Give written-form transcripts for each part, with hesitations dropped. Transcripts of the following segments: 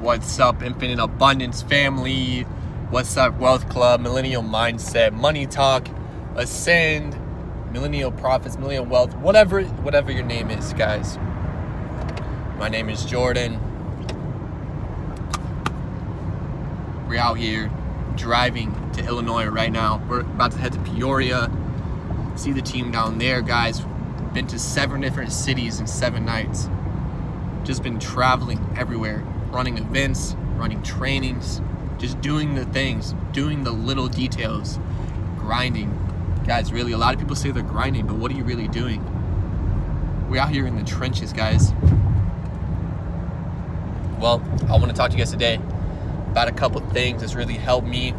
What's up, Infinite Abundance family? What's up, Wealth Club, Millennial Mindset, Money Talk, Ascend, Millennial Profits, Millennial Wealth, whatever your name is, guys. My name is Jordan. We're out here driving to Illinois right now. We're about to head to Peoria. See the team down there, guys. Been to 7 different cities in 7 nights. Just been traveling everywhere, running events, running trainings, just doing the things, doing the little details, grinding. Guys, really, a lot of people say they're grinding, but what are you really doing? We're out here in the trenches, guys. Well, I want to talk to you guys today about a couple things that's really helped me.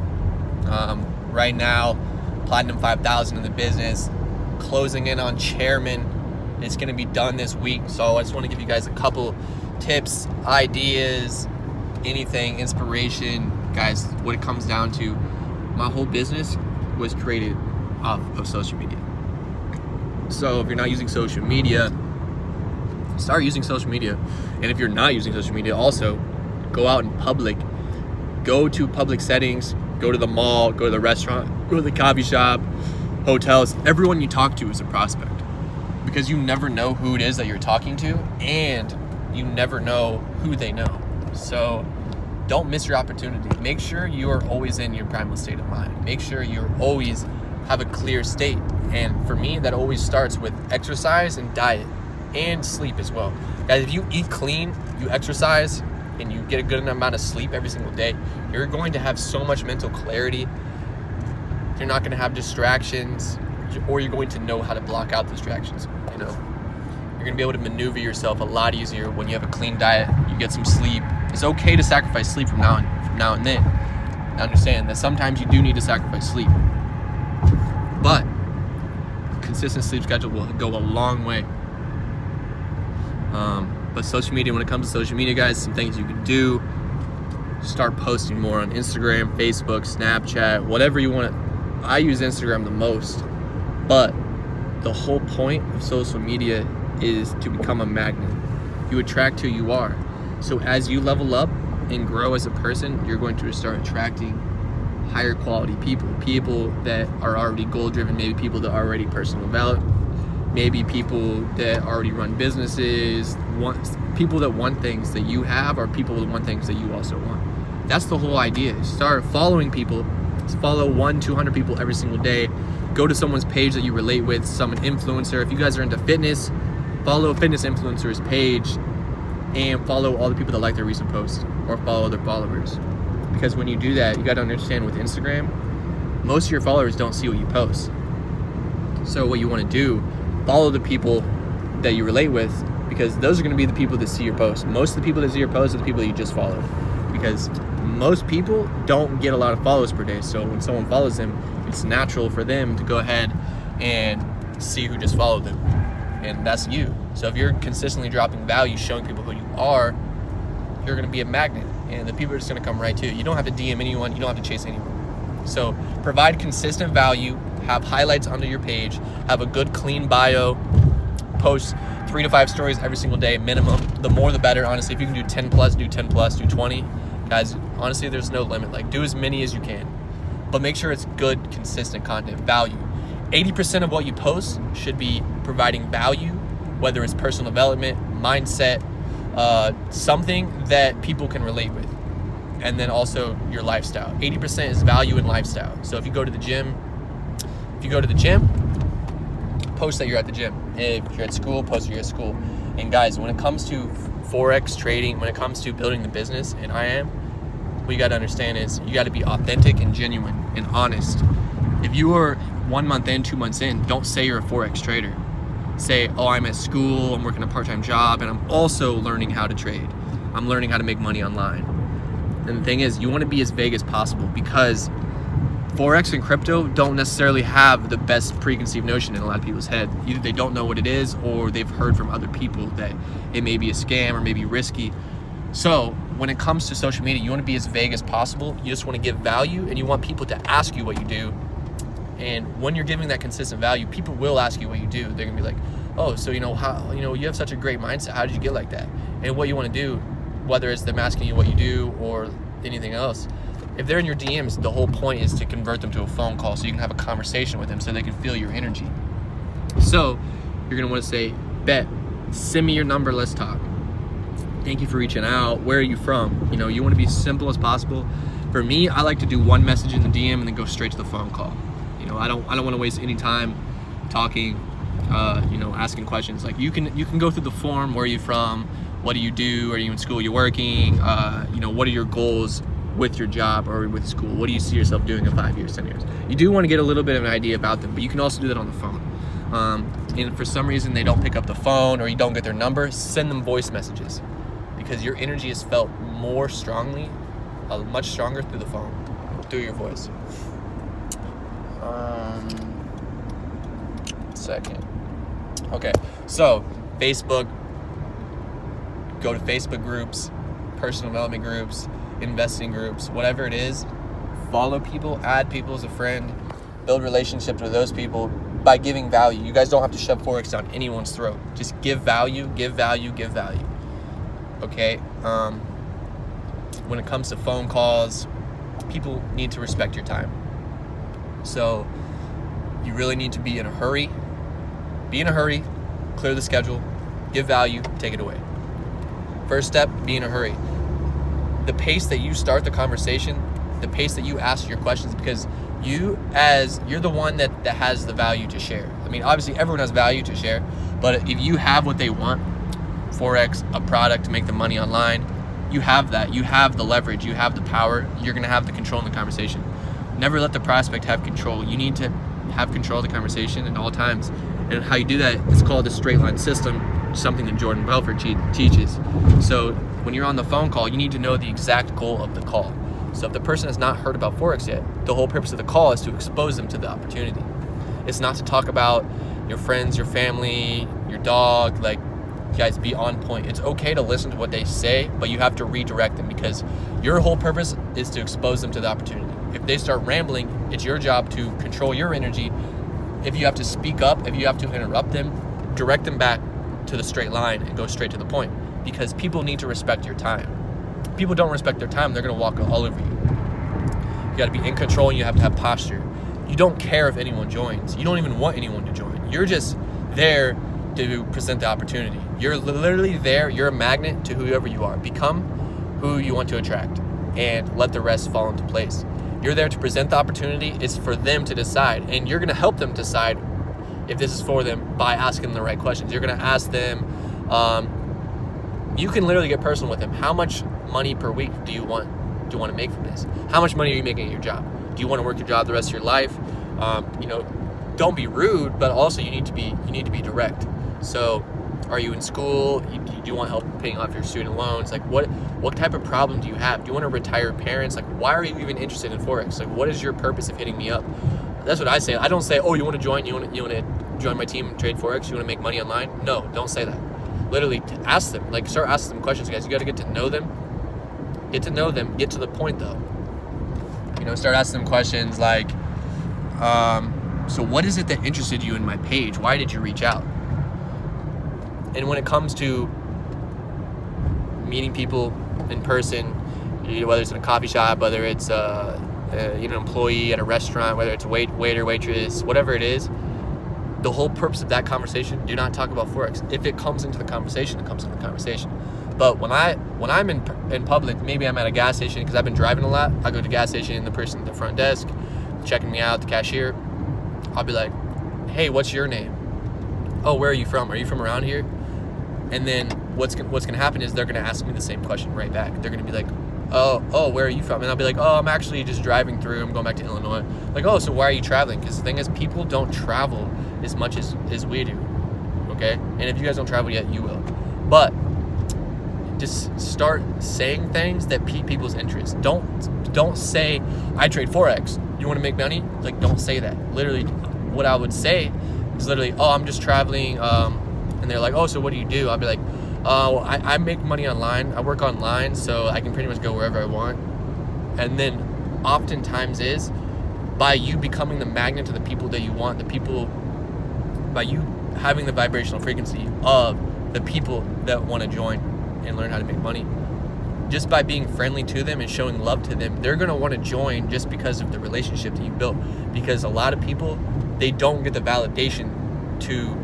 Right now, Platinum 5000 in the business, closing in on chairman. It's going to be done this week, so I just want to give you guys a couple tips, ideas, anything, inspiration. Guys, what it comes down to, my whole business was created off of social media. So if you're not using social media, start using social media. And if you're not using social media, also go out in public, go to public settings, go to the mall, go to the restaurant, go to the coffee shop, hotels. Everyone you talk to is a prospect, because you never know who it is that you're talking to, and you never know who they know. So don't miss your opportunity. Make sure you are always in your primal state of mind. Make sure you always have a clear state. And for me, that always starts with exercise and diet and sleep as well. Guys, if you eat clean, you exercise, and you get a good amount of sleep every single day, you're going to have so much mental clarity. You're not going to have distractions, or you're going to know how to block out distractions. You're going to be able to maneuver yourself a lot easier when you have a clean diet, you get some sleep. It's okay to sacrifice sleep from now and then. I understand that sometimes you do need to sacrifice sleep, but consistent sleep schedule will go a long way. But social media, when it comes to social media, guys, some things you can do: start posting more on Instagram, Facebook, Snapchat, whatever you want to. I use Instagram the most, but the whole point of social media is to become a magnet. You attract who you are. So as you level up and grow as a person, you're going to start attracting higher quality people that are already goal driven, maybe people that are already personal developed, maybe people that already run businesses, people that want things that you have, or people that want things that you also want. That's the whole idea. Start following people. Follow 100-200 people every single day. Go to someone's page that you relate with, some influencer. If you guys are into fitness, follow a fitness influencer's page, and follow all the people that like their recent posts, or follow their followers. Because when you do that, you got to understand, with Instagram, most of your followers don't see what you post. So what you want to do, follow the people that you relate with, because those are going to be the people that see your post. Most of the people that see your post are the people that you just followed, because most people don't get a lot of follows per day. So when someone follows them, it's natural for them to go ahead and see who just followed them, and that's you. So if you're consistently dropping value, showing people who you are, you're going to be a magnet, and the people are just going to come right to you. You don't have to DM anyone, you don't have to chase anyone. So provide consistent value, have highlights under your page, have a good clean bio, post 3 to 5 stories every single day minimum. The more the better, honestly. If you can do 10 plus, do 10 plus, do 20. Guys, honestly, there's no limit. Like, do as many as you can, but make sure it's good, consistent content, value. 80% of what you post should be providing value, whether it's personal development, mindset, something that people can relate with, and then also your lifestyle. 80% is value and lifestyle. So if you go to the gym, post that you're at the gym. If you're at school, post that you're at school. And guys, when it comes to Forex trading, when it comes to building the business, and what you got to understand is you got to be authentic and genuine and honest. If you are 1 month in, 2 months in, don't say you're a Forex trader. Say, oh, I'm at school, I'm working a part-time job, and I'm also learning how to trade. I'm learning how to make money online. And the thing is, you want to be as vague as possible, because Forex and crypto don't necessarily have the best preconceived notion in a lot of people's head. Either they don't know what it is, or they've heard from other people that it may be a scam or maybe risky. So when it comes to social media, you want to be as vague as possible. You just want to give value, and you want people to ask you what you do. And when you're giving that consistent value, people will ask you what you do. They're gonna be like, oh, so how, you have such a great mindset. How did you get like that? And what you want to do whether it's them asking you what you do or anything else, if they're in your DMs, the whole point is to convert them to a phone call so you can have a conversation with them so they can feel your energy. So you're gonna want to say, bet, send me your number, let's talk. Thank you for reaching out. Where are you from? You know, you want to be simple as possible. For me, I like to do one message in the DM and then go straight to the phone call. You know, I don't want to waste any time talking, you know, asking questions. Like you can go through the form. Where are you from? What do you do? Are you in school? Are you working? You know, what are your goals with your job or with school? What do you see yourself doing in 5 years, 10 years? You do want to get a little bit of an idea about them, but you can also do that on the phone. And for some reason they don't pick up the phone or you don't get their number, send them voice messages, because your energy is felt more strongly, much stronger through the phone, through your voice. Second. Okay, so Facebook, go to Facebook groups, personal development groups, investing groups, whatever it is. Follow people, add people as a friend, build relationships with those people by giving value. You guys don't have to shove Forex down anyone's throat. Just give value, give value, give value. Okay? When it comes to phone calls, people need to respect your time. So you really need to be in a hurry. Be in a hurry, clear the schedule, give value, take it away. First step, be in a hurry. The pace that you start the conversation, the pace that you ask your questions, because you're the one that has the value to share. I mean, obviously everyone has value to share, but if you have what they want, Forex, a product to make them money online, you have that. You have the leverage, you have the power, you're gonna have the control in the conversation. Never let the prospect have control. You need to have control of the conversation at all times. And how you do that is called the straight line system, something that Jordan Belfort teaches. So when you're on the phone call, you need to know the exact goal of the call. So if the person has not heard about Forex yet, the whole purpose of the call is to expose them to the opportunity. It's not to talk about your friends, your family, your dog. Like, you guys, be on point. It's okay to listen to what they say, but you have to redirect them, because your whole purpose is to expose them to the opportunity. If they start rambling, it's your job to control your energy. If you have to speak up, if you have to interrupt them, direct them back to the straight line and go straight to the point, because people need to respect your time. If people don't respect their time, they're gonna walk all over you. You gotta be in control and you have to have posture. You don't care if anyone joins. You don't even want anyone to join. You're just there to present the opportunity. You're literally there, you're a magnet to whoever you are. Become who you want to attract and let the rest fall into place. You're there to present the opportunity. It's for them to decide, and you're gonna help them decide if this is for them by asking them the right questions. You're gonna ask them, you can literally get personal with them. How much money per week do you want to make from this? How much money are you making at your job? Do you want to work your job the rest of your life? You know, don't be rude, but also you need to be direct. So, are you in school? Do you want help paying off your student loans? Like, what type of problem do you have? Do you want to retire parents? Like, why are you even interested in Forex? Like, what is your purpose of hitting me up? That's what I say. I don't say, oh, you want to join? You want to join my team and trade Forex? You want to make money online? No, don't say that. Literally, ask them. Like, start asking them questions, guys. You got to get to know them. Get to know them. Get to the point, though. You know, start asking them questions like, so what is it that interested you in my page? Why did you reach out? And when it comes to meeting people in person, whether it's in a coffee shop, whether it's an employee at a restaurant, whether it's a waiter, waitress, whatever it is, the whole purpose of that conversation, do not talk about Forex. If it comes into the conversation, it comes into the conversation. But when I'm in public, maybe I'm at a gas station, because I've been driving a lot. I go to the gas station, and the person at the front desk checking me out, the cashier, I'll be like, hey, what's your name? Oh, where are you from? Are you from around here? And then what's gonna happen is they're gonna ask me the same question right back. They're gonna be like, oh, where are you from? And I'll be like, oh, I'm actually just driving through. I'm going back to Illinois. Like, oh, so why are you traveling? Because the thing is, people don't travel as much as we do, okay? And if you guys don't travel yet, you will. But just start saying things that pique people's interest. Don't say, I trade Forex. You want to make money? Like, don't say that. Literally, what I would say is literally, oh, I'm just traveling. And they're like, oh, so what do you do? I'll be like, I make money online. I work online, so I can pretty much go wherever I want. And then oftentimes is by you becoming the magnet to the people that you want, by you having the vibrational frequency of the people that want to join and learn how to make money, just by being friendly to them and showing love to them, they're going to want to join just because of the relationship that you built. Because a lot of people, they don't get the validation to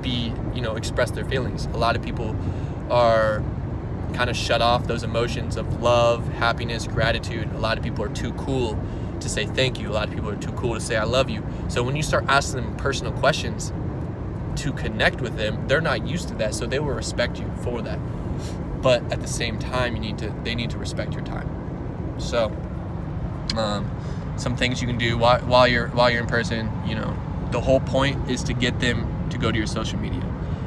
be, express their feelings. A lot of people are kind of shut off those emotions of love, happiness, gratitude. A lot of people are too cool to say thank you. A lot of people are too cool to say I love you. So when you start asking them personal questions to connect with them, they're not used to that, so they will respect you for that. But at the same time, they need to respect your time. So some things you can do while you're in person, the whole point is to get them to go to your social media.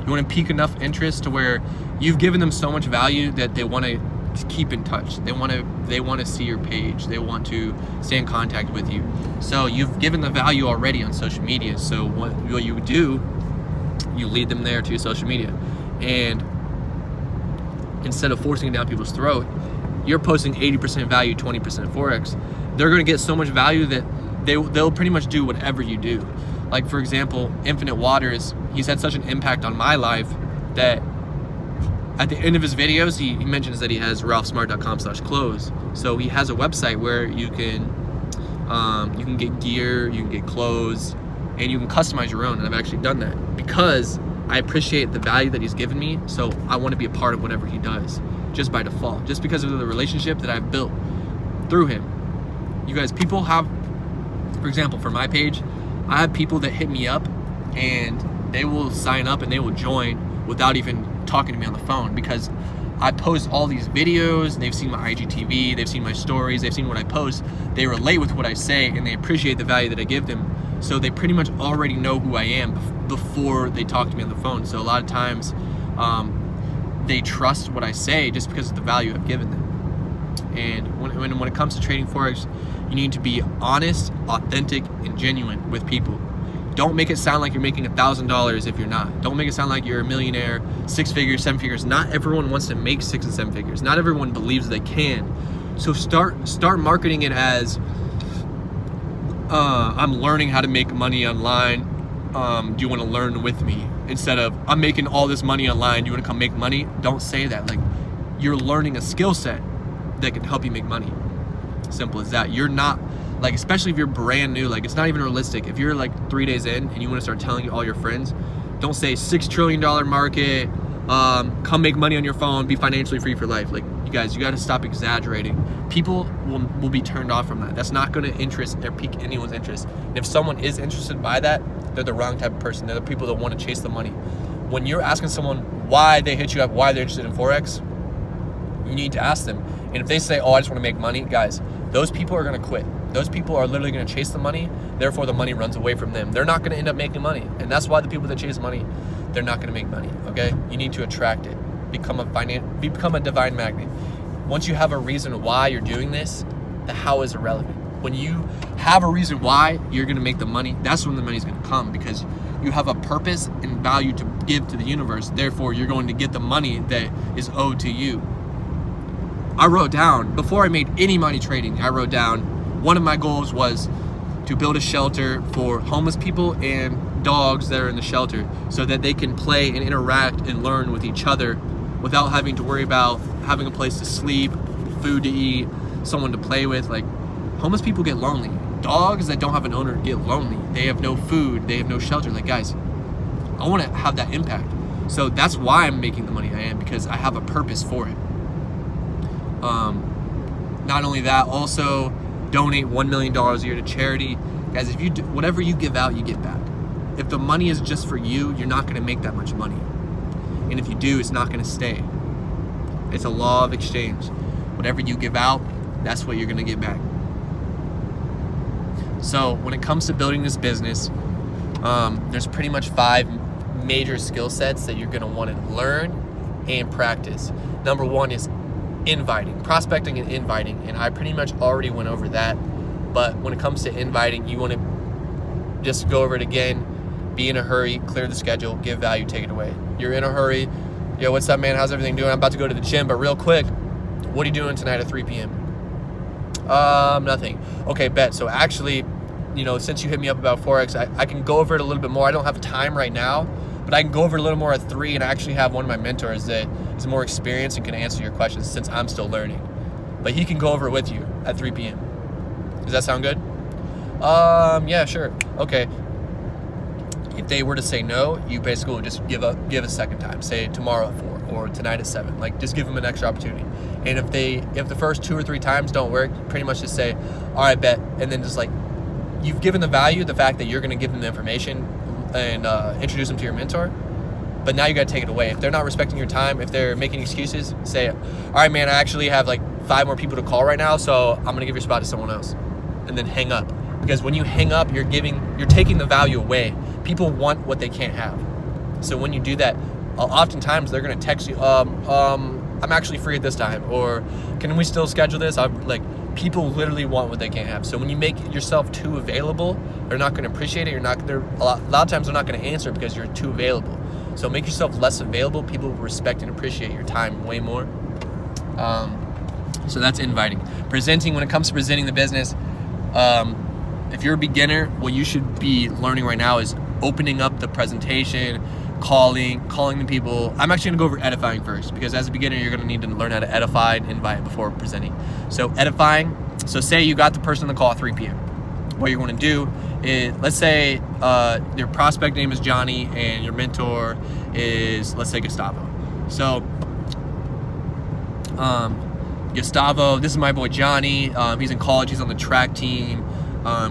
You want to pique enough interest to where you've given them so much value that they want to keep in touch. They want to see your page. They want to stay in contact with you. So you've given the value already on social media. So what you do, you lead them there to your social media. And instead of forcing it down people's throat, you're posting 80% value, 20% Forex. They're going to get so much value that they'll pretty much do whatever you do. Like, for example, Infinite Waters, he's had such an impact on my life that at the end of his videos, he mentions that he has ralphsmart.com/close. So he has a website where you can get gear, you can get clothes, and you can customize your own. And I've actually done that because I appreciate the value that he's given me. So I want to be a part of whatever he does, just by default, just because of the relationship that I've built through him. You guys, people have, for example, for my page, I have people that hit me up and they will sign up and they will join without even talking to me on the phone, because I post all these videos, they've seen my IGTV, they've seen my stories, they've seen what I post, they relate with what I say, and they appreciate the value that I give them. So they pretty much already know who I am before they talk to me on the phone. So a lot of times they trust what I say just because of the value I've given them. And when it comes to trading Forex, you need to be honest, authentic, and genuine with people. Don't make it sound like you're making $1,000 if you're not. Don't make it sound like you're a millionaire, 6 figures, 7 figures. Not everyone wants to make 6 and 7 figures. Not everyone believes they can. So start marketing it as I'm learning how to make money online. Do you want to learn with me? Instead of I'm making all this money online. Do you want to come make money? Don't say that. Like, you're learning a skill set that can help you make money. Simple as that. You're not, like, especially if you're brand new, like, it's not even realistic. If you're like 3 days in and you want to start telling all your friends, don't say $6 trillion market, come make money on your phone, be financially free for life. Like, you guys, you got to stop exaggerating. People will be turned off from that. That's not going to interest or pique anyone's interest. And if someone is interested by that, they're the wrong type of person. They're the people that want to chase the money. When you're asking someone why they hit you up, why they're interested in Forex, you need to ask them. And if they say, oh, I just want to make money, guys, those people are going to quit. Those people are literally going to chase the money. Therefore, the money runs away from them. They're not going to end up making money. And that's why the people that chase money, they're not going to make money, okay? You need to attract it. Become a divine magnet. Once you have a reason why you're doing this, the how is irrelevant. When you have a reason why you're going to make the money, that's when the money's going to come, because you have a purpose and value to give to the universe. Therefore, you're going to get the money that is owed to you. I wrote down, before I made any money trading, I wrote down, one of my goals was to build a shelter for homeless people and dogs that are in the shelter so that they can play and interact and learn with each other without having to worry about having a place to sleep, food to eat, someone to play with. Like, homeless people get lonely. Dogs that don't have an owner get lonely. They have no food, they have no shelter. Like, guys, I want to have that impact. So that's why I'm making the money I am, because I have a purpose for it. Not only that, also donate $1 million a year to charity. Guys, if you do, whatever you give out, you get back. If the money is just for you, you're not going to make that much money. And if you do, it's not going to stay. It's a law of exchange. Whatever you give out, that's what you're going to get back. So when it comes to building this business, there's pretty much 5 major skill sets that you're going to want to learn and practice. Number 1 is inviting, prospecting and inviting, and I pretty much already went over that. But when it comes to inviting, you want to just go over it again. Be in a hurry, clear the schedule, give value, take it away. You're in a hurry. Yo, what's up, man? How's everything doing? I'm about to go to the gym, but real quick, what are you doing tonight at 3 p.m.? Nothing. Okay, bet. So actually, since you hit me up about Forex, I can go over it a little bit more. I don't have time right now, but But I can go over a little more at 3, and I actually have one of my mentors that is more experienced and can answer your questions since I'm still learning. But he can go over it with you at 3 p.m. Does that sound good? Yeah, sure. Okay. If they were to say no, you basically will just give a second time. Say tomorrow at 4 or tonight at 7. Like, just give them an extra opportunity. And if the first 2 or 3 times don't work, pretty much just say, all right, bet. And then just like, you've given the value, the fact that you're going to give them the information and introduce them to your mentor. But now you got to take it away. If they're not respecting your time, if they're making excuses, say, all right, man, I actually have like 5 more people to call right now, so I'm going to give your spot to someone else. And then hang up. Because when you hang up, you're taking the value away. People want what they can't have. So when you do that, oftentimes they're going to text you, I'm actually free at this time, or can we still schedule this? People literally want what they can't have. So when you make yourself too available, they're not going to appreciate it. A lot of times they're not going to answer because you're too available. So make yourself less available. People will respect and appreciate your time way more. So that's inviting. Presenting, when it comes to presenting the business, if you're a beginner, what you should be learning right now is opening up the presentation, calling the people. I'm actually gonna go over edifying first, because as a beginner, you're gonna need to learn how to edify and invite before presenting. So edifying, so say you got the person on the call at 3 p.m. What you're gonna do is, let's say your prospect name is Johnny and your mentor is, let's say, Gestapo. So Gustavo, this is my boy Johnny. He's in college, he's on the track team.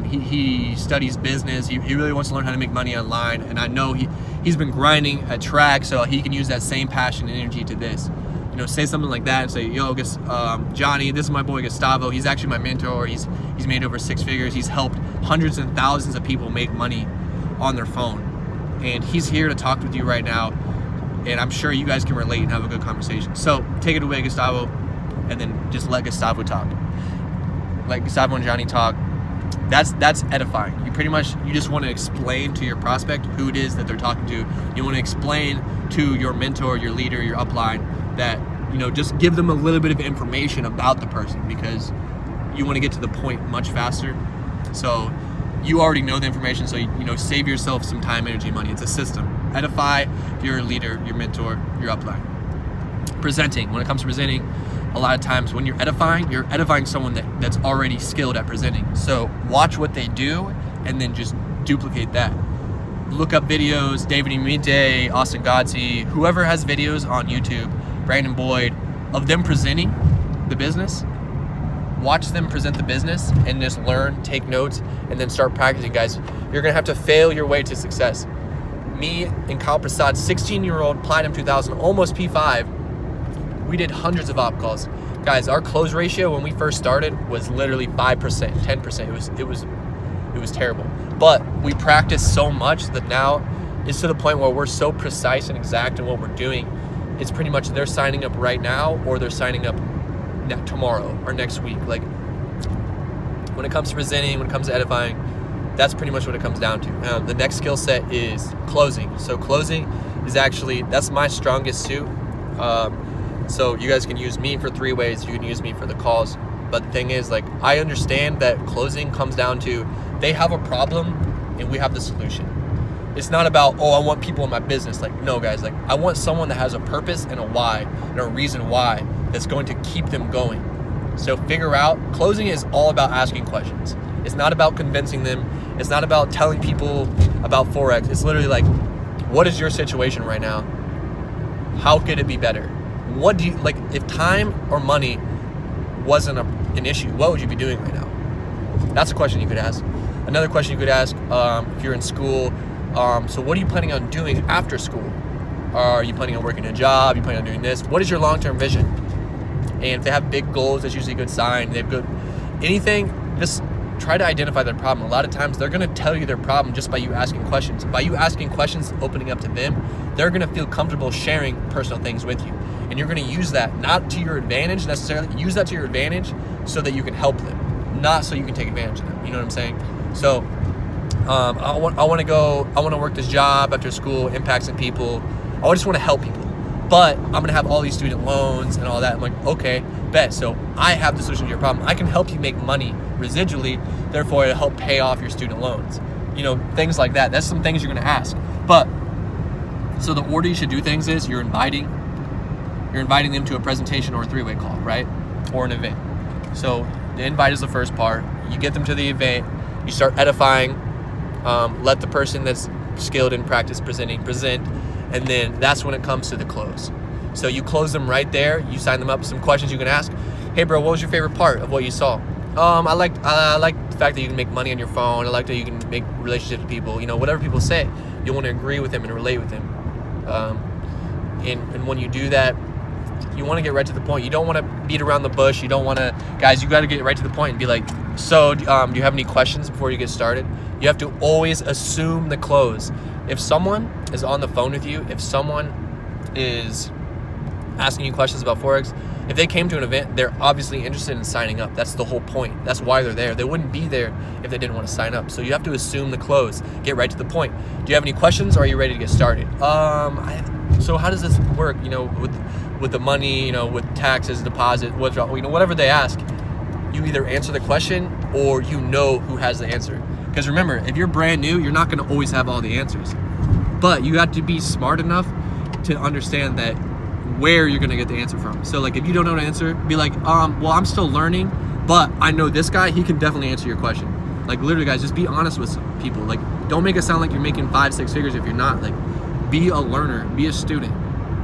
He studies business. He really wants to learn how to make money online, and I know he's been grinding at track, so he can use that same passion and energy to this. You know, say something like that and say, yo, Johnny, this is my boy Gustavo. He's actually my mentor. He's made over 6 figures. He's helped hundreds and thousands of people make money on their phone, and he's here to talk with you right now, and I'm sure you guys can relate and have a good conversation. So take it away, Gustavo, and then just let Gustavo talk. Let Gustavo and Johnny talk. That's edifying. You just want to explain to your prospect who it is that they're talking to. You want to explain to your mentor, your leader, your upline, that, just give them a little bit of information about the person, because you want to get to the point much faster. So you already know the information, so save yourself some time, energy, money. It's a system. Edify your leader, your mentor, your upline. Presenting. When it comes to presenting, a lot of times when you're edifying someone that's already skilled at presenting. So watch what they do and then just duplicate that. Look up videos, David Imite, Austin Godsey, whoever has videos on YouTube, Brandon Boyd, of them presenting the business. Watch them present the business and just learn, take notes, and then start practicing, guys. You're gonna have to fail your way to success. Me and Kyle Prasad, 16-year-old, Platinum 2000, almost P5, we did hundreds of op calls. Guys, our close ratio when we first started was literally 5%, 10%. It was terrible. But we practiced so much that now it's to the point where we're so precise and exact in what we're doing. It's pretty much they're signing up right now, or they're signing up tomorrow or next week. Like, when it comes to presenting, when it comes to edifying, that's pretty much what it comes down to. The next skill set is closing. So closing is that's my strongest suit. So you guys can use me for 3 ways. You can use me for the calls. But the thing is, I understand that closing comes down to, they have a problem and we have the solution. It's not about, I want people in my business. No, guys, I want someone that has a purpose and a why and a reason why that's going to keep them going. So closing is all about asking questions. It's not about convincing them. It's not about telling people about Forex. It's literally what is your situation right now? How could it be better? What do you, if time or money wasn't an issue, what would you be doing right now? That's a question you could ask. Another question you could ask, if you're in school, so what are you planning on doing after school? Are you planning on working a job? Are you planning on doing this? What is your long-term vision? And if they have big goals, that's usually a good sign. They have anything, just try to identify their problem. A lot of times they're going to tell you their problem just by you asking questions. By you asking questions, opening up to them, they're going to feel comfortable sharing personal things with you. And you're going to use that not to your advantage necessarily. Use that to your advantage so that you can help them, not so you can take advantage of them. You know what I'm saying? So I want to work this job after school, impact some people. I just want to help people. But I'm going to have all these student loans and all that. I'm like, okay, bet. So I have the solution to your problem. I can help you make money residually. Therefore, it'll help pay off your student loans. Things like that. That's some things you're going to ask. But So the order you should do things is you're inviting them to a presentation or a three-way call, right? Or an event. So the invite is the first part. You get them to the event. You start edifying. Let the person that's skilled in practice presenting present. And then that's when it comes to the close. So you close them right there. You sign them up. Some questions you can ask. Hey, bro, what was your favorite part of what you saw? I like the fact that you can make money on your phone. I like that you can make relationships with people. You know, whatever people say, you want to agree with them and relate with them. And when you do that, you want to get right to the point. You don't want to beat around the bush. You don't want to, guys, you got to get right to the point and be like, so do you have any questions before you get started? You have to always assume the close. If someone is on the phone with you, if someone is asking you questions about Forex, if they came to an event, they're obviously interested in signing up. That's the whole point. That's why they're there. They wouldn't be there if they didn't want to sign up. So you have to assume the close. Get right to the point. Do you have any questions, or are you ready to get started? So how does this work? You know, with the money, you know, with taxes, deposit, withdrawal, you know, whatever they ask, you either answer the question or you know who has the answer. Because remember, if you're brand new, you're not going to always have all the answers. But you have to be smart enough to understand that where you're going to get the answer from. So like if you don't know the answer, be like, well, I'm still learning, but I know this guy, he can definitely answer your question. Like literally, guys, just be honest with people. Like don't make it sound like you're making 5-6 figures if you're not. Like be a learner, be a student,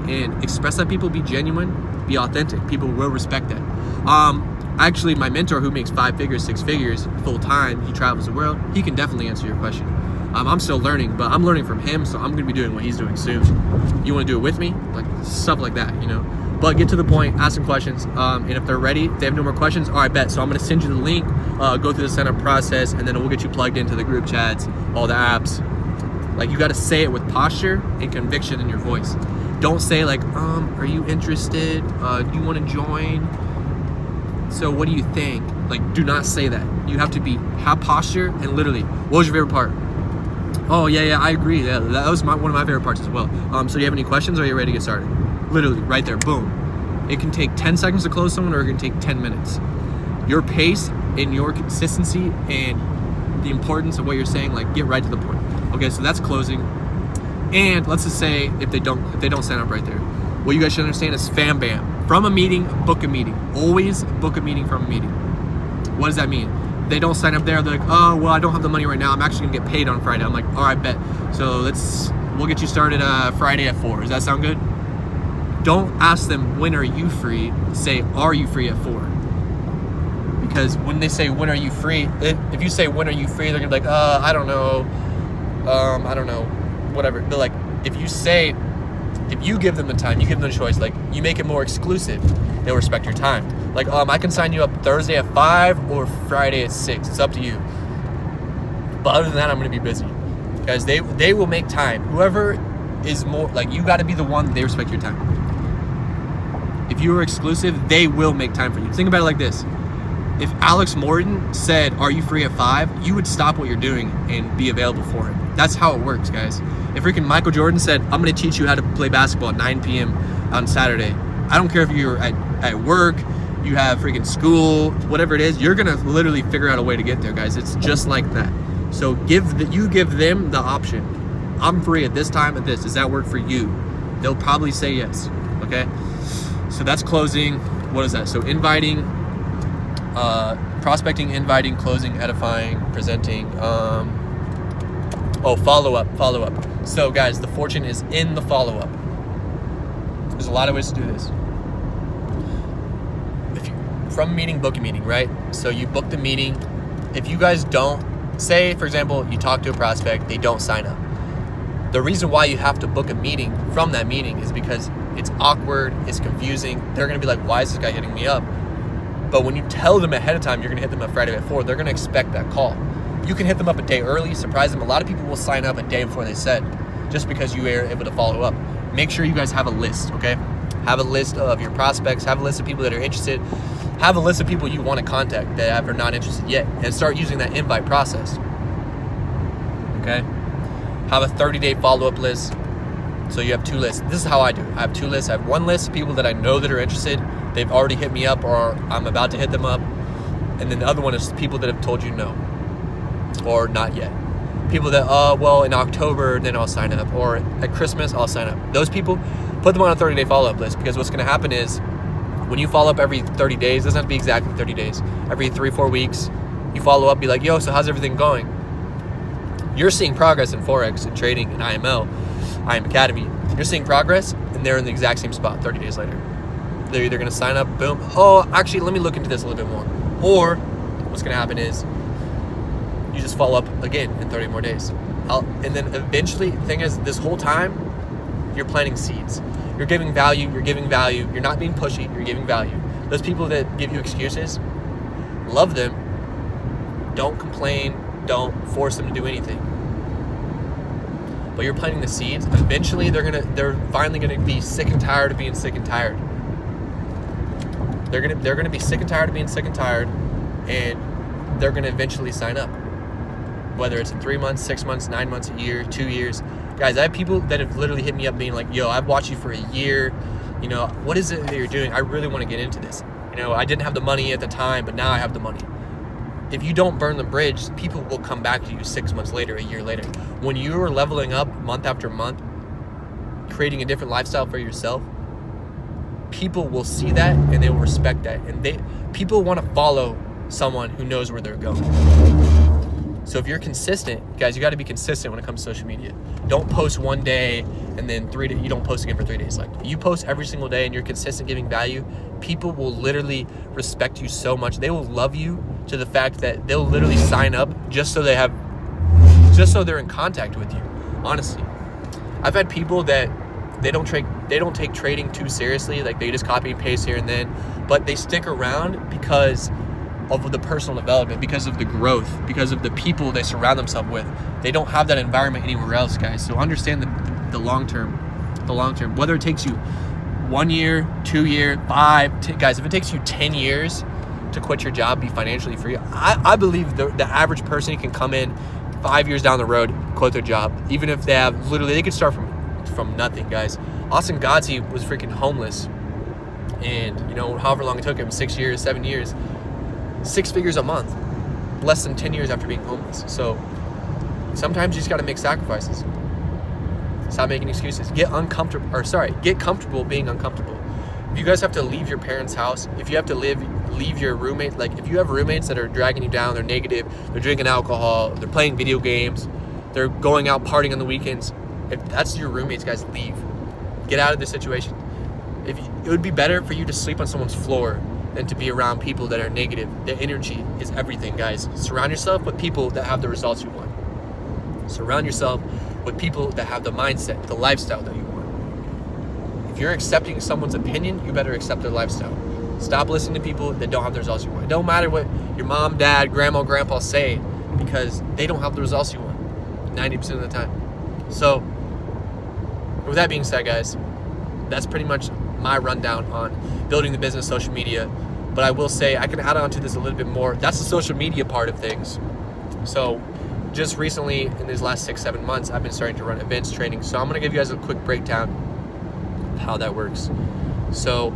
and express that. People, be genuine, be authentic. People will respect that. Actually, my mentor who makes 5 figures, 6 figures full time, he travels the world, he can definitely answer your question. I'm still learning, but I'm learning from him, so I'm gonna be doing what he's doing soon. You wanna do it with me? Like stuff like that, you know? But get to the point, ask some questions, and if they're ready, if they have no more questions, all right, bet. So I'm gonna send you the link, go through the sign-up process, and then we'll get you plugged into the group chats, all the apps. Like you gotta say it with posture and conviction in your voice. Don't say like, are you interested? Do you wanna join? So what do you think? Like, do not say that. You have to have posture and literally, what was your favorite part? Oh, yeah, I agree. Yeah, that was one of my favorite parts as well. So do you have any questions, or are you ready to get started? Literally, right there, boom. It can take 10 seconds to close someone, or it can take 10 minutes. Your pace and your consistency and the importance of what you're saying, like, get right to the point. Okay, so that's closing. And let's just say if they don't sign up right there, what you guys should understand is fam bam. From a meeting, book a meeting. Always book a meeting from a meeting. What does that mean? They don't sign up there, they're like, oh, well, I don't have the money right now. I'm actually gonna get paid on Friday. I'm like, all right, bet. So we'll get you started Friday at 4. Does that sound good? Don't ask them, when are you free? Say, are you free at 4? Because when they say, when are you free? If you say, when are you free? They're gonna be like, I don't know. I don't know, whatever. But like, if you give them the time, you give them the choice, like you make it more exclusive, they'll respect your time. Like, I can sign you up Thursday at 5 or Friday at 6. It's up to you. But other than that, I'm gonna be busy. Guys, they will make time. Whoever is more, like, you gotta be the one that they respect your time. If you are exclusive, they will make time for you. Think about it like this. If Alex Morton said, are you free at 5? You would stop what you're doing and be available for him. That's how it works, guys. If freaking Michael Jordan said, I'm gonna teach you how to play basketball at 9 p.m. on Saturday, I don't care if you're at work, you have freaking school, whatever it is, you're gonna literally figure out a way to get there, guys. It's just like that. So you give them the option. I'm free at this time at this. Does that work for you? They'll probably say yes, okay? So that's closing. What is that? So inviting, prospecting, inviting, closing, edifying, presenting, follow-up. So guys, the fortune is in the follow-up. There's a lot of ways to do this. From meeting, book a meeting, right? So you book the meeting. If you guys don't, say for example, you talk to a prospect, they don't sign up. The reason why you have to book a meeting from that meeting is because it's awkward, it's confusing. They're gonna be like, why is this guy hitting me up? But when you tell them ahead of time, you're gonna hit them at Friday at 4, they're gonna expect that call. You can hit them up a day early, surprise them. A lot of people will sign up a day before they said, just because you were able to follow up. Make sure you guys have a list, okay? Have a list of your prospects, have a list of people that are interested, have a list of people you want to contact that are not interested yet, and start using that invite process, okay? Have a 30-day follow-up list. So you have 2 lists. This is how I do it. I have 2 lists. I have 1 list of people that I know that are interested. They've already hit me up, or I'm about to hit them up. And then the other one is people that have told you no, or not yet. People that, well, in October, then I'll sign up, or at Christmas, I'll sign up. Those people, put them on a 30-day follow-up list, because what's going to happen is when you follow up every 30 days, it doesn't have to be exactly 30 days, every 3-4 weeks, you follow up, be like, yo, so how's everything going? You're seeing progress in Forex and trading and IM Academy. You're seeing progress, and they're in the exact same spot 30 days later. They're either going to sign up, boom, oh, actually, let me look into this a little bit more. Or what's going to happen is you just follow up again in 30 more days. And then eventually, the thing is, this whole time, you're planting seeds. You're giving value, you're not being pushy, you're giving value. Those people that give you excuses, love them. Don't complain, don't force them to do anything. But you're planting the seeds. Eventually, they're finally gonna be sick and tired of being sick and tired. They're gonna be sick and tired of being sick and tired, and they're gonna eventually sign up. Whether it's in 3 months, 6 months, 9 months, a year, 2 years. Guys, I have people that have literally hit me up being like, yo, I've watched you for a year. You know, what is it that you're doing? I really want to get into this. You know, I didn't have the money at the time, but now I have the money. If you don't burn the bridge, people will come back to you 6 months later, a year later. When you're leveling up month after month, creating a different lifestyle for yourself, people will see that and they will respect that. And people want to follow someone who knows where they're going. So if you're consistent, guys, you got to be consistent when it comes to social media. Don't post one day and then you don't post again for 3 days. Like, you post every single day and you're consistent giving value, people will literally respect you so much. They will love you to the fact that they'll literally sign up just so they're in contact with you. Honestly, I've had people that they don't take trading too seriously. Like, they just copy and paste here and then, but they stick around because of the personal development, because of the growth, because of the people they surround themselves with. They don't have that environment anywhere else, guys. So understand the long term, whether it takes you 1 year, 2 years, 5, guys, if it takes you 10 years to quit your job, be financially free, I believe the average person can come in 5 years down the road, quit their job, even if they have they could start from nothing, guys. Austin Godsey was freaking homeless, and you know, however long it took him, 6 years, 7 years, 6 figures a month, less than 10 years after being homeless. So sometimes you just got to make sacrifices. Stop making excuses. Get comfortable being uncomfortable. If you guys have to leave your parents' house, if you have to leave your roommate, like if you have roommates that are dragging you down, they're negative, they're drinking alcohol, they're playing video games, they're going out partying on the weekends, if that's your roommates, guys, leave. Get out of this situation. It would be better for you to sleep on someone's floor than to be around people that are negative. The energy is everything, guys. Surround yourself with people that have the results you want. Surround yourself with people that have the mindset, the lifestyle that you want. If you're accepting someone's opinion, you better accept their lifestyle. Stop listening to people that don't have the results you want. It don't matter what your mom, dad, grandma, grandpa say, because they don't have the results you want 90% of the time. So with that being said, guys, that's pretty much my rundown on building the business social media. But I will say, I can add on to this a little bit more. That's the social media part of things. So just recently, in these last 6-7 months, I've been starting to run events training. So I'm going to give you guys a quick breakdown of how that works. So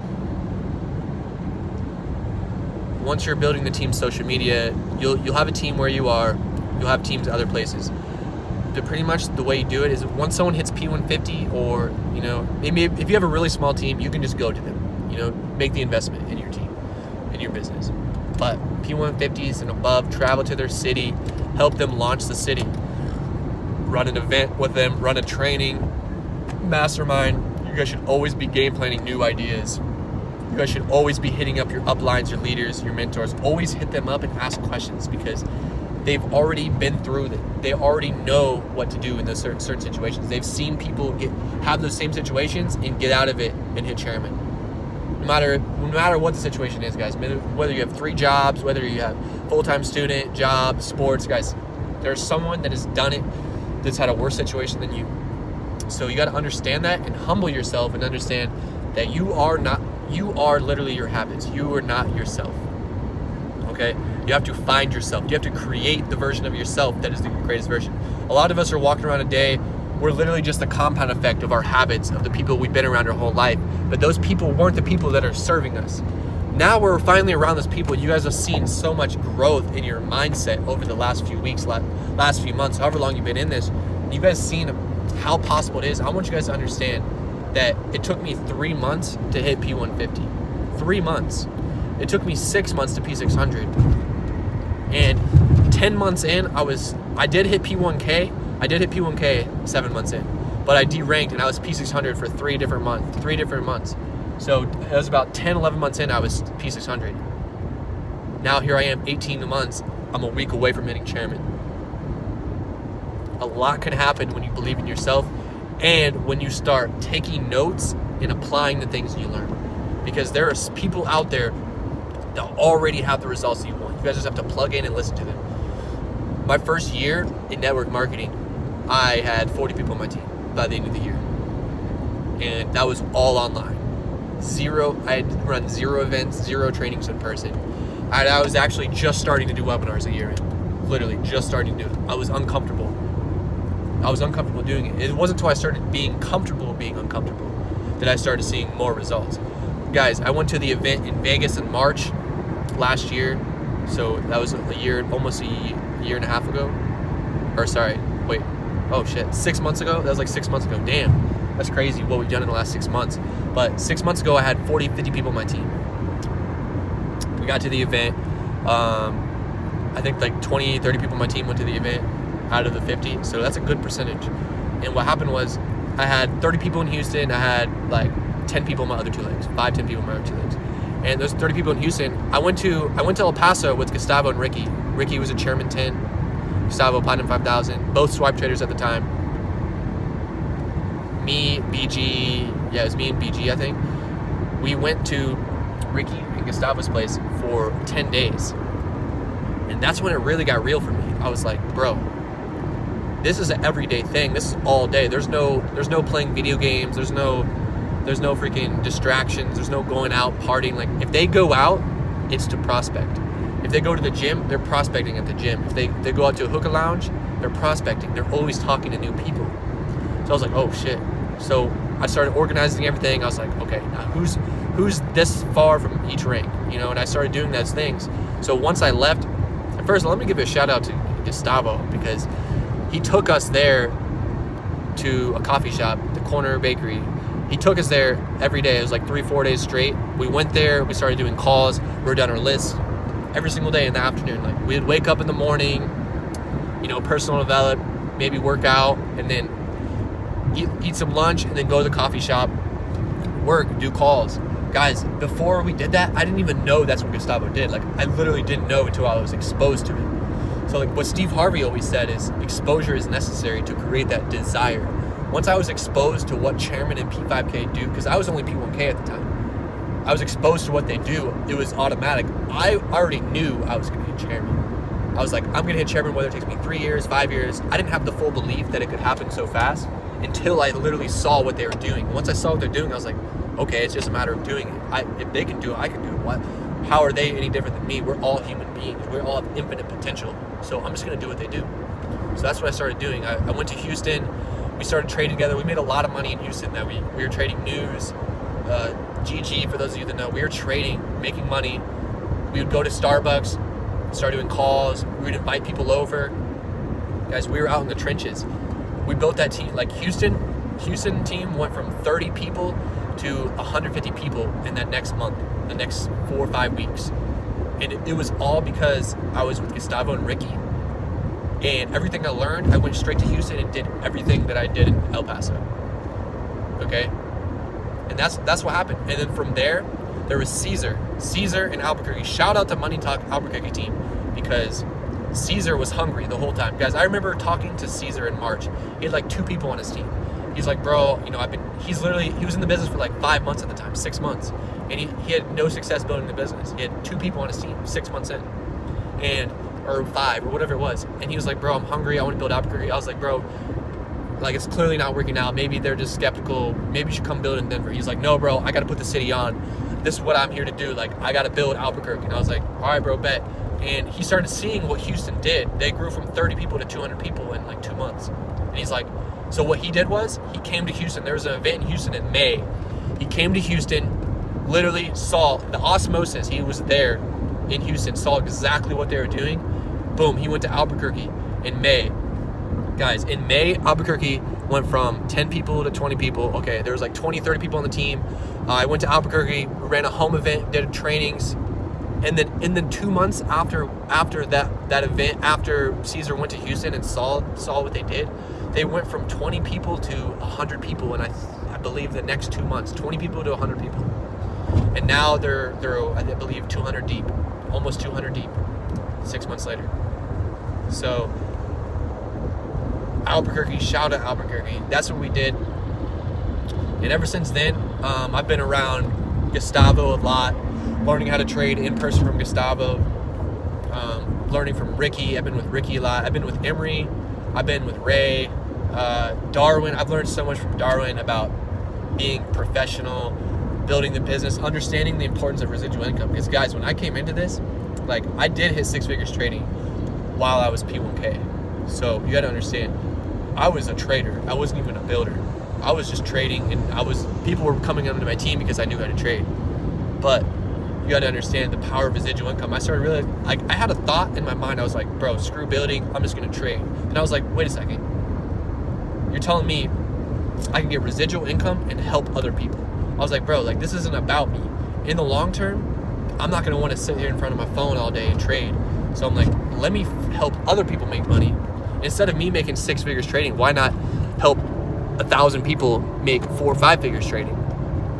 once you're building the team's social media, you'll have a team where you are. You'll have teams other places. But pretty much the way you do it is, once someone hits P150, or you know, maybe if you have a really small team, you can just go to them. You know, make the investment in your team, in your business. But P150s and above, travel to their city, help them launch the city, run an event with them, run a training, mastermind. You guys should always be game planning new ideas. You guys should always be hitting up your uplines, your leaders, your mentors. Always hit them up and ask questions, because they've already been through that. They already know what to do in those certain situations. They've seen people have those same situations and get out of it and hit chairman. No matter what the situation is, guys, whether you have 3 jobs, whether you have full-time student, job, sports, guys, there's someone that has done it that's had a worse situation than you. So you got to understand that and humble yourself and understand that you are literally your habits. You are not yourself. Okay? You have to find yourself. You have to create the version of yourself that is the greatest version. A lot of us are walking around a day, we're literally just the compound effect of our habits, of the people we've been around our whole life. But those people weren't the people that are serving us. now we're finally around those people. You guys have seen so much growth in your mindset over the last few weeks, last few months, however long you've been in this. You guys seen how possible it is. I want you guys to understand that it took me 3 months to hit P150. 3 months. It took me 6 months to P600. And 10 months in, I did hit P1K. I did hit P1K 7 months in, but I deranked and I was P600 for 3 different months. So it was about 10, 11 months in, I was P600. Now here I am, 18 months. I'm a week away from hitting chairman. A lot can happen when you believe in yourself and when you start taking notes and applying the things you learn. Because there are people out there that already have the results that you want. You guys just have to plug in and listen to them. My first year in network marketing, I had 40 people on my team by the end of the year. And that was all online. I had run 0 events, 0 trainings in person. I was actually just starting to do webinars a year in. Literally just starting to do it. I was uncomfortable doing it. It wasn't until I started being comfortable being uncomfortable that I started seeing more results. Guys, I went to the event in Vegas in March last year. So that was almost a year and a half ago. Or sorry, wait. Oh shit, 6 months ago? That was like 6 months ago. Damn, that's crazy what we've done in the last 6 months. But 6 months ago, I had 40, 50 people on my team. We got to the event. I think like 20, 30 people on my team went to the event out of the 50. So that's a good percentage. And what happened was I had 30 people in Houston. I had like 10 people on my other 2 legs, 5, 10 people on my other 2 legs. And those 30 people in Houston, I went to El Paso with Gestapo and Ricky. Ricky was a Chairman 10, Gestapo Platinum 5000, both swipe traders at the time. Me, BG, yeah, it was me and BG, I think. We went to Ricky and Gestapo's place for 10 days. And that's when it really got real for me. I was like, bro, this is an everyday thing. This is all day. There's no playing video games. There's no freaking distractions. There's no going out partying. Like if they go out, it's to prospect. If they go to the gym, they're prospecting at the gym. If they go out to a hookah lounge, they're prospecting. They're always talking to new people. So I was like, oh shit. So I started organizing everything. I was like, okay, now who's this far from each rank, And I started doing those things. So once I left, first let me give a shout out to Gestapo because he took us there to a coffee shop, the Corner Bakery. He took us there every day. It was like 3-4 days straight. We went there. We started doing calls. We wrote down our list every single day in the afternoon. Like we'd wake up in the morning, personal develop, maybe work out, and then eat some lunch, and then go to the coffee shop, work, do calls. Guys, before we did that, I didn't even know that's what Gestapo did. Like I literally didn't know until I was exposed to it. So like what Steve Harvey always said is exposure is necessary to create that desire. Once I was exposed to what Chairman and P5K do, because I was only P1K at the time, I was exposed to what they do, it was automatic. I already knew I was going to hit Chairman. I was like, I'm going to hit Chairman whether it takes me 3 years, 5 years. I didn't have the full belief that it could happen so fast until I literally saw what they were doing. Once I saw what they're doing, I was like, okay, it's just a matter of doing it. If they can do it, I can do it. How are they any different than me? We're all human beings. We all have infinite potential. So I'm just going to do what they do. So that's what I started doing. I went to Houston. We started trading together. We made a lot of money in Houston. That we were trading news, GG, for those of you that know. We were trading, making money. We would go to Starbucks, start doing calls. We would invite people over. Guys, we were out in the trenches. We built that team. Like Houston team went from 30 people to 150 people in that next month, the next 4 or 5 weeks. And it was all because I was with Gestapo and Ricky. And everything I learned, I went straight to Houston and did everything that I did in El Paso. Okay? And that's what happened. And then from there was Caesar in Albuquerque. Shout out to Money Talk Albuquerque team, because Caesar was hungry the whole time. Guys, I remember talking to Caesar in March. He had like 2 people on his team. He's like, bro, he was in the business for like 5 months at the time, 6 months. And he had no success building the business. He had 2 people on his team, 6 months in. Or 5, or whatever it was. And he was like, bro, I'm hungry. I want to build Albuquerque. I was like, bro, like it's clearly not working out. Maybe they're just skeptical. Maybe you should come build in Denver. He's like, no, bro, I got to put the city on. This is what I'm here to do. Like, I got to build Albuquerque. And I was like, all right, bro, bet. And he started seeing what Houston did. They grew from 30 people to 200 people in like 2 months. And he's like, so what he did was he came to Houston. There was an event in Houston in May. He came to Houston, literally saw the osmosis. He was there in Houston, saw exactly what they were doing. Boom, he went to Albuquerque in May. Guys, in May, Albuquerque went from 10 people to 20 people. Okay, there was like 20, 30 people on the team. I went to Albuquerque, ran a home event, did trainings. And then 2 months after that event, after Caesar went to Houston and saw what they did, they went from 20 people to 100 people. And I believe the next 2 months, 20 people to 100 people. And now they're I believe 200 deep, almost 200 deep, 6 months later. So Albuquerque, shout out Albuquerque. That's what we did. And ever since then, I've been around Gestapo a lot, learning how to trade in person from Gestapo, learning from Ricky. I've been with Ricky a lot. I've been with Emery. I've been with Ray, Darwin. I've learned so much from Darwin about being professional, building the business, understanding the importance of residual income. Because guys, when I came into this, like I did hit 6 figures trading while I was P1K. So you got to understand, I was a trader. I wasn't even a builder. I was just trading, and people were coming onto my team because I knew how to trade. But you got to understand the power of residual income. I started really, like, I had a thought in my mind. I was like, bro, screw building. I'm just going to trade. And I was like, wait a second. You're telling me I can get residual income and help other people. I was like, bro, like, this isn't about me. In the long term, I'm not going to want to sit here in front of my phone all day and trade. So I'm like, let me help other people make money. Instead of me making 6 figures trading, why not help 1,000 people make 4 or 5 figures trading?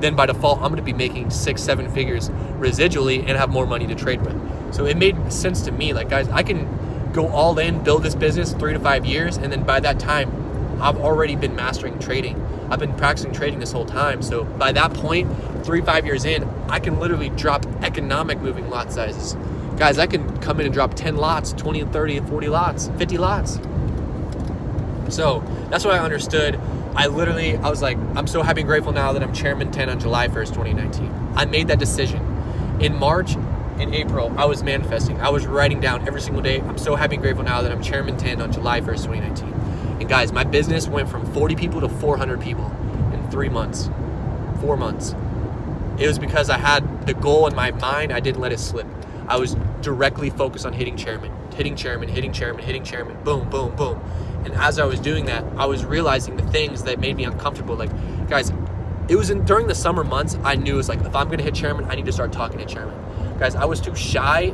Then by default, I'm going to be making 6, 7 figures residually and have more money to trade with. So it made sense to me. Like, guys, I can go all in, build this business 3 to 5 years, and then by that time, I've already been mastering trading. I've been practicing trading this whole time. So by that point, 3, 5 years in, I can literally drop economic moving lot sizes. Guys, I can come in and drop 10 lots, 20 and 30 and 40 lots, 50 lots. So that's what I understood. I was like, I'm so happy and grateful now that I'm Chairman 10 on July 1st, 2019. I made that decision. In March and April, I was manifesting. I was writing down every single day. I'm so happy and grateful now that I'm Chairman 10 on July 1st, 2019. And guys, my business went from 40 people to 400 people in 3 months, 4 months. It was because I had the goal in my mind. I didn't let it slip. I was directly focused on hitting chairman, boom, boom, boom. And as I was doing that, I was realizing the things that made me uncomfortable. Like, guys, it was during the summer months, I knew it was like, if I'm going to hit chairman, I need to start talking to chairman. Guys, I was too shy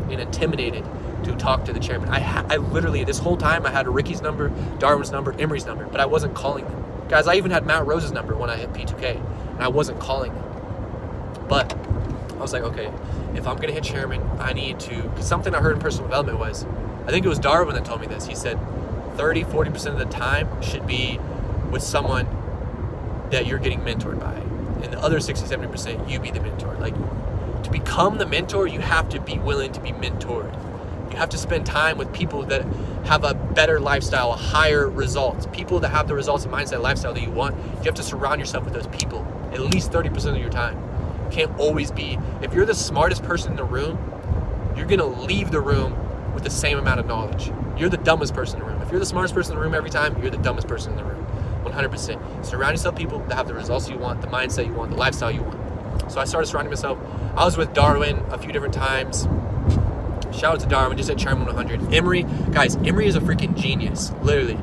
and intimidated to talk to the chairman. I literally, this whole time, I had Ricky's number, Darwin's number, Emery's number, but I wasn't calling them. Guys, I even had Matt Rose's number when I hit P2K, and I wasn't calling them. But I was like, okay, if I'm going to hit chairman, I need to, because something I heard in personal development was, I think it was Darwin that told me this. He said 30-40% of the time should be with someone that you're getting mentored by, and the other 60-70% you be the mentor. Like, to become the mentor, you have to be willing to be mentored. You have to spend time with people that have a better lifestyle, higher results, people that have the results and mindset lifestyle that you want. You have to surround yourself with those people at least 30% of your time. You can't always be, if you're the smartest person in the room, you're gonna leave the room with the same amount of knowledge. You're the dumbest person in the room. If you're the smartest person in the room every time, you're the dumbest person in the room, 100%. Surround yourself with people that have the results you want, the mindset you want, the lifestyle you want. So I started surrounding myself. I was with Darwin a few different times. Shout out to Darwin, just at Chairman 100. Emery, guys, Emery is a freaking genius, literally.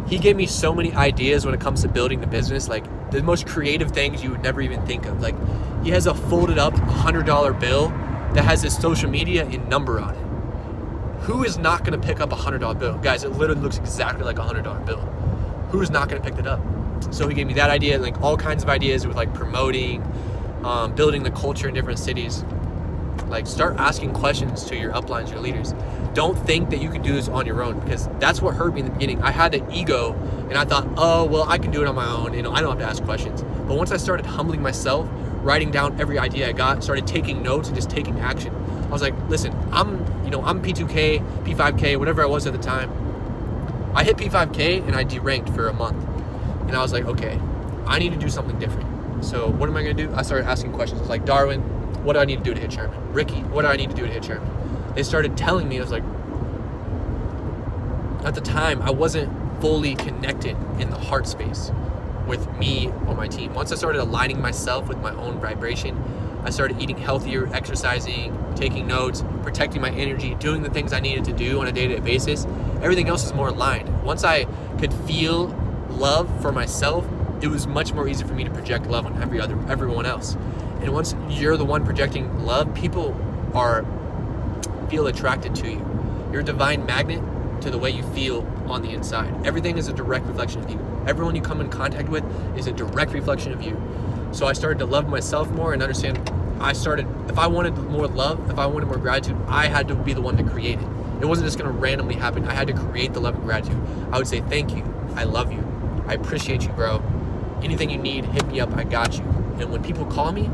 He gave me so many ideas when it comes to building the business, like the most creative things you would never even think of. Like, he has a folded up $100 bill that has his social media and number on it. Who is not gonna pick up a $100 bill? Guys, it literally looks exactly like a $100 bill. Who is not gonna pick that up? So he gave me that idea, like all kinds of ideas with like promoting, building the culture in different cities. Like, start asking questions to your uplines, your leaders. Don't think that you can do this on your own, because that's what hurt me in the beginning. I had an ego and I thought, oh, well, I can do it on my own. You know, I don't have to ask questions. But once I started humbling myself, writing down every idea I got, started taking notes and just taking action, I was like, listen, I'm P2K, P5K, whatever I was at the time. I hit P5K and I deranked for a month. And I was like, okay, I need to do something different. So what am I going to do? I started asking questions. I was like, Darwin, what do I need to do to hit chairman? Ricky, what do I need to do to hit chairman? They started telling me. I was like, at the time, I wasn't fully connected in the heart space. with me on my team. Once I started aligning myself with my own vibration, I started eating healthier, exercising, taking notes, protecting my energy, doing the things I needed to do on a day-to-day basis. Everything else is more aligned. Once I could feel love for myself, it was much more easy for me to project love on everyone else. And once you're the one projecting love, people feel attracted to you. You're a divine magnet to the way you feel on the inside. Everything is a direct reflection of you. Everyone you come in contact with is a direct reflection of you. So I started to love myself more and understand if I wanted more love, if I wanted more gratitude, I had to be the one to create it. It wasn't just gonna randomly happen. I had to create the love and gratitude. I would say, thank you, I love you, I appreciate you, bro. Anything you need, hit me up, I got you. And when people call me,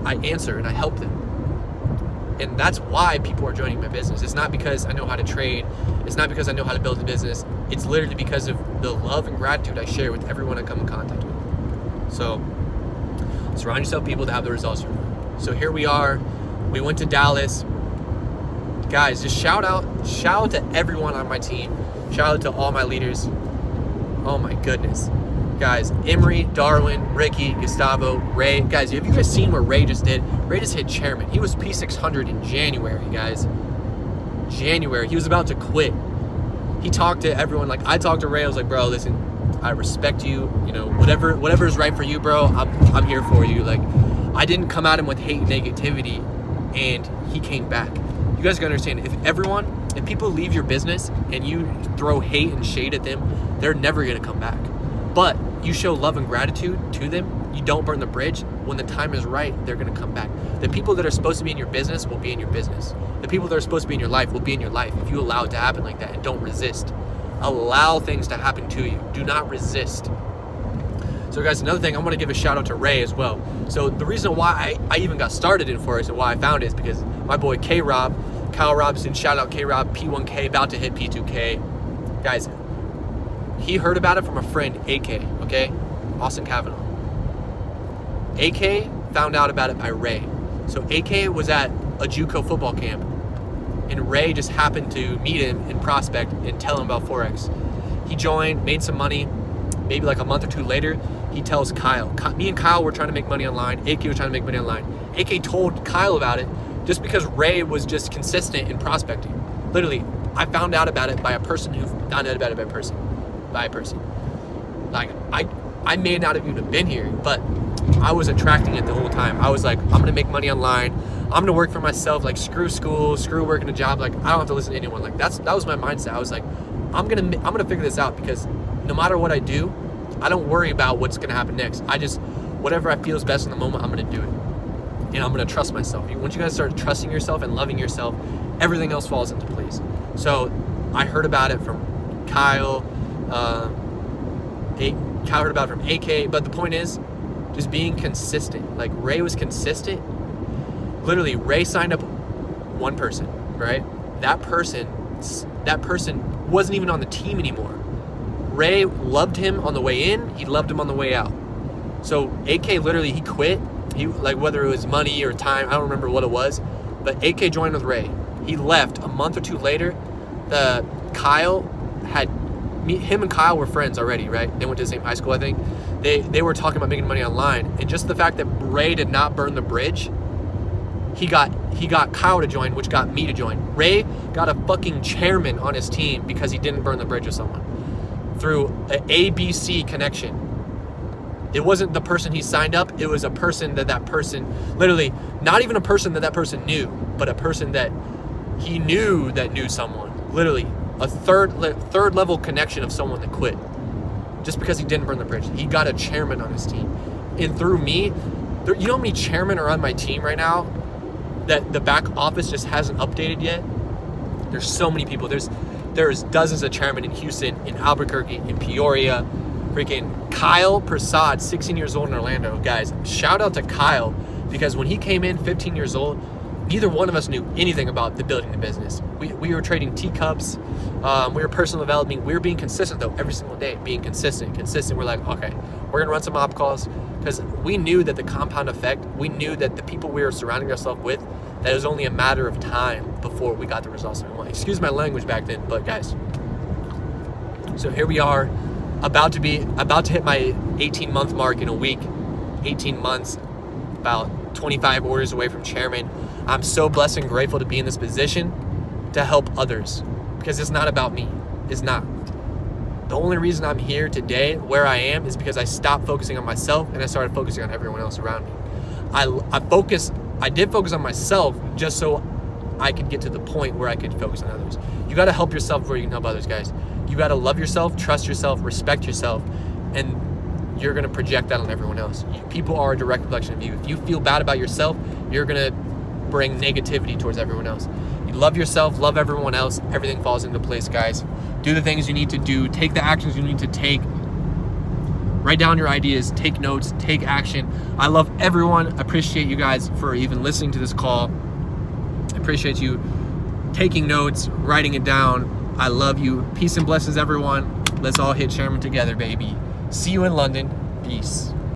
I answer and I help them. And that's why people are joining my business. It's not because I know how to trade. It's not because I know how to build a business. It's literally because of the love and gratitude I share with everyone I come in contact with. So surround yourself with people that have the results you want. So here we are. We went to Dallas. Guys, just shout out to everyone on my team. Shout out to all my leaders. Oh my goodness. Guys, Emery, Darwin, Ricky, Gestapo, Ray. Guys, have you guys seen what Ray just did? Ray just hit chairman. He was P600 in January, guys. January. He was about to quit. He talked to everyone. Like, I talked to Ray. I was like, bro, listen, I respect you. You know, whatever is right for you, bro, I'm here for you. Like, I didn't come at him with hate and negativity, and he came back. You guys gotta understand, if people leave your business and you throw hate and shade at them, they're never gonna come back. But you show love and gratitude to them, you don't burn the bridge. When the time is right, they're gonna come back. The people that are supposed to be in your business will be in your business. The people that are supposed to be in your life will be in your life if you allow it to happen like that and don't resist. Allow things to happen to you. Do not resist. So guys, another thing, I'm gonna give a shout out to Ray as well. So the reason why I even got started in Forex and why I found it is because my boy K-Rob, Kyle Robinson, shout out K-Rob, P1K, about to hit P2K. Guys, he heard about it from a friend, AK, okay? Austin Kavanaugh. AK found out about it by Ray. So AK was at a JUCO football camp, and Ray just happened to meet him in Prospect and tell him about Forex. He joined, made some money. Maybe like a month or two later, he tells Kyle. Me and Kyle were trying to make money online. AK was trying to make money online. AK told Kyle about it just because Ray was just consistent in prospecting. Literally, I found out about it by a person who found out about it by a person. Like, I may not have even been here, but I was attracting it the whole time. I was like, I'm gonna make money online. I'm gonna work for myself. Like, screw school, screw working a job. Like, I don't have to listen to anyone. Like, that was my mindset. I was like, I'm gonna figure this out, because no matter what I do, I don't worry about what's gonna happen next. Whatever I feel is best in the moment, I'm gonna do it. And I'm gonna trust myself. Once you guys start trusting yourself and loving yourself, everything else falls into place. So I heard about it from Kyle. Kyle heard about it from AK. But the point is, just being consistent. Like, Ray was consistent. Literally, Ray signed up one person, right? That person wasn't even on the team anymore. Ray loved him on the way in, he loved him on the way out. So AK literally, he quit. He, like, whether it was money or time, I don't remember what it was, but AK joined with Ray. He left a month or two later. Him and Kyle were friends already, right? They went to the same high school, I think. They were talking about making money online, and just the fact that Ray did not burn the bridge, he got Kyle to join, which got me to join. Ray got a fucking chairman on his team because he didn't burn the bridge with someone through an ABC connection. It wasn't the person he signed up. It was a person that person, literally, not even a person that person knew, but a person that he knew that knew someone. Literally, a third level connection of someone that quit just because he didn't burn the bridge. He got a chairman on his team. And through me, you know how many chairmen are on my team right now that the back office just hasn't updated yet? There's so many people. There's dozens of chairmen in Houston, in Albuquerque, in Peoria. Freaking Kyle Prasad, 16 years old in Orlando. Guys, shout out to Kyle, because when he came in 15 years old, neither one of us knew anything about building the business. We were trading teacups. We were personal developing. We were being consistent, though, every single day. Being consistent. We're like, okay, we're going to run some op calls, because we knew that the compound effect, we knew that the people we were surrounding ourselves with, that it was only a matter of time before we got the results that we want. Excuse my language back then, but guys. So here we are. about to hit my 18-month mark in a week. 18 months, about 25 orders away from chairman. I'm so blessed and grateful to be in this position to help others, because it's not about me. It's not. The only reason I'm here today where I am is because I stopped focusing on myself and I started focusing on everyone else around me. I did focus on myself just so I could get to the point where I could focus on others. You got to help yourself before you can help others, guys. You got to love yourself, trust yourself, respect yourself, and you're going to project that on everyone else. People are a direct reflection of you. If you feel bad about yourself, you're going to bring negativity towards everyone else. You love yourself, love everyone else, everything falls into place, guys. Do the things you need to do, take the actions you need to take, write down your ideas, take notes, take action. I love everyone. I appreciate you guys for even listening to this call. I appreciate you taking notes, writing it down. I love you. Peace and blessings, everyone. Let's all hit chairman together, baby. See you in London. Peace.